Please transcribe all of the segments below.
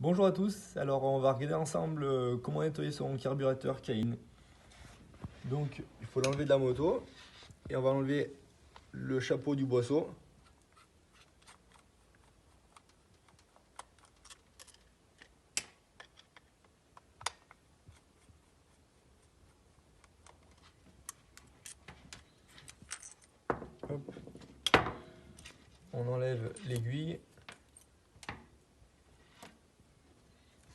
Bonjour à tous, alors on va regarder ensemble comment nettoyer son carburateur Caïn. Donc il faut l'enlever de la moto et on va enlever le chapeau du boisseau. Hop. On enlève l'aiguille.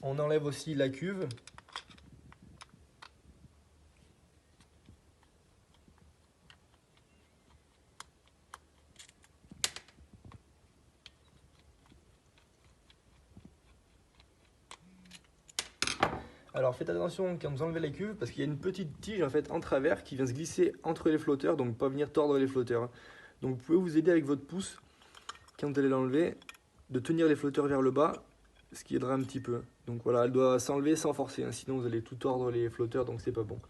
On enlève aussi la cuve. Alors faites attention quand vous enlevez la cuve parce qu'il y a une petite tige en fait en travers qui vient se glisser entre les flotteurs, donc pas venir tordre les flotteurs. Donc vous pouvez vous aider avec votre pouce quand vous allez l'enlever de tenir les flotteurs vers le bas, ce qui aidera un petit peu. Donc voilà, elle doit s'enlever sans forcer, hein, sinon vous allez tout tordre les flotteurs, donc c'est pas bon.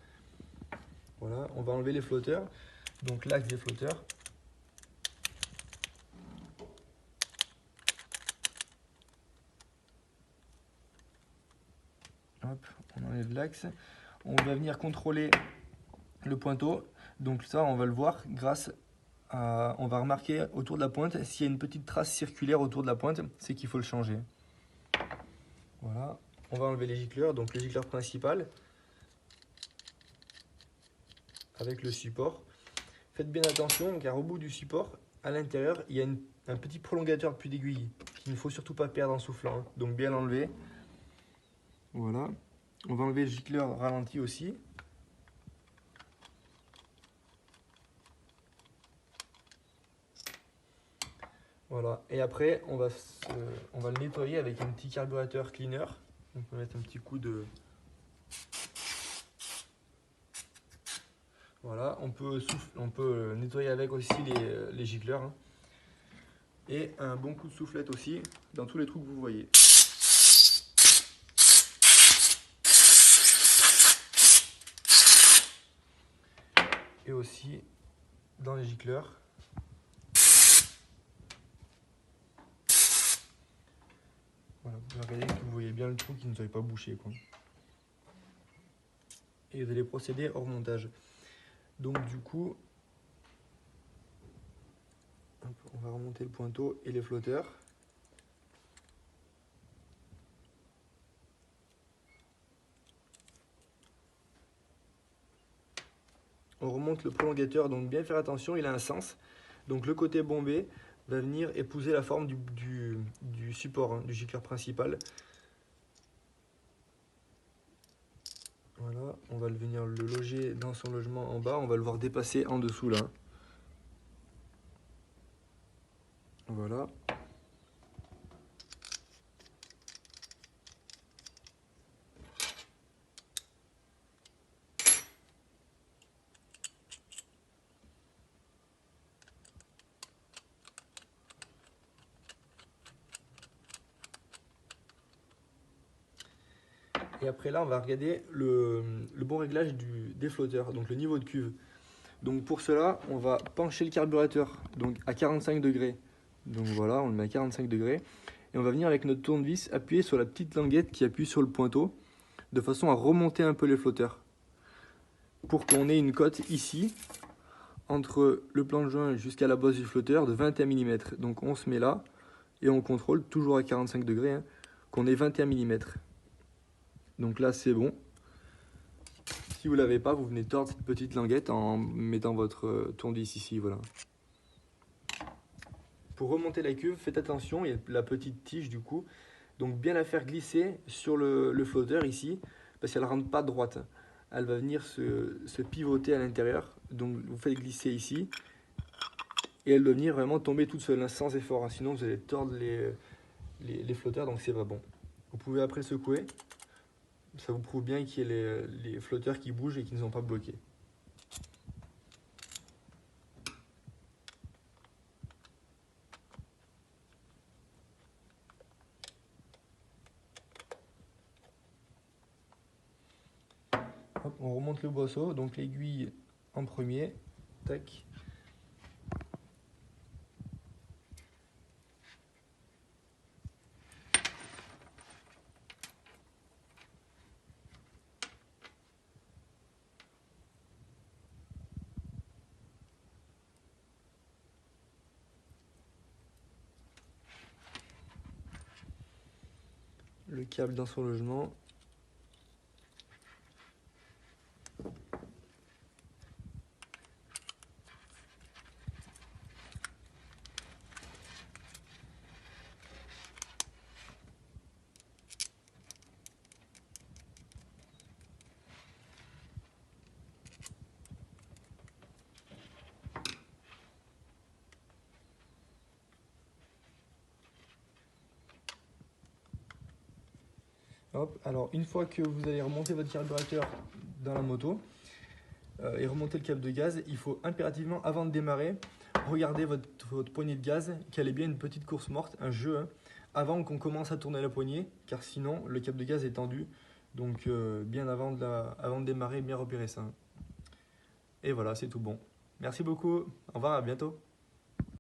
Voilà, on va enlever les flotteurs, donc l'axe des flotteurs. Hop, on enlève l'axe. On va venir contrôler le pointeau. Donc ça, on va le voir grâce à... On va remarquer autour de la pointe, s'il y a une petite trace circulaire autour de la pointe, c'est qu'il faut le changer. Voilà, on va enlever les gicleurs, donc le gicleur principal avec le support. Faites bien attention car au bout du support, à l'intérieur, il y a un petit prolongateur puis d'aiguille qu'il ne faut surtout pas perdre en soufflant, hein. Donc bien l'enlever. Voilà. On va enlever le gicleur ralenti aussi. Voilà. Et après, on va le nettoyer avec un petit carburateur cleaner. On peut mettre un petit coup de... Voilà. On peut nettoyer avec aussi les gicleurs, hein. Et un bon coup de soufflette aussi dans tous les trous que vous voyez. Et aussi dans les gicleurs. Voilà, vous regardez que vous voyez bien le trou qui ne soit pas bouché, quoi. Et vous allez procéder au remontage. Donc du coup, on va remonter le pointeau et les flotteurs. On remonte le prolongateur, donc bien faire attention, il a un sens. Donc le côté bombé va venir épouser la forme du support, hein, du gicleur principal. Voilà, on va venir le loger dans son logement en bas, on va le voir dépasser en dessous là. Voilà. Et après là, on va regarder le bon réglage des flotteurs, donc le niveau de cuve. Donc pour cela, on va pencher le carburateur donc à 45 degrés. Donc voilà, on le met à 45 degrés. Et on va venir avec notre tournevis appuyer sur la petite languette qui appuie sur le pointeau, de façon à remonter un peu les flotteurs. Pour qu'on ait une cote ici, entre le plan de joint jusqu'à la bosse du flotteur, de 21 mm. Donc on se met là, et on contrôle, toujours à 45 degrés, hein, qu'on ait 21 mm. Donc là c'est bon. Si vous ne l'avez pas, vous venez tordre cette petite languette en mettant votre tournevis ici, voilà. Pour remonter la cuve, faites attention, il y a la petite tige du coup. Donc bien la faire glisser sur le flotteur ici, parce qu'elle ne rentre pas droite. Elle va venir se pivoter à l'intérieur. Donc vous faites glisser ici. Et elle doit venir vraiment tomber toute seule, hein, sans effort. Hein, sinon vous allez tordre les flotteurs, donc c'est pas bon. Vous pouvez après secouer. Ça vous prouve bien qu'il y a les flotteurs qui bougent et qui ne sont pas bloqués. Hop, on remonte le boisseau, donc l'aiguille en premier. Tac. le câble dans son logement. Hop, alors une fois que vous allez remonter votre carburateur dans la moto et remonter le câble de gaz, il faut impérativement, avant de démarrer, regarder votre poignée de gaz, qu'elle ait bien une petite course morte, un jeu, hein, avant qu'on commence à tourner la poignée, car sinon le câble de gaz est tendu. Donc bien avant de démarrer, bien repérer ça. Et voilà, c'est tout bon. Merci beaucoup, au revoir, à bientôt.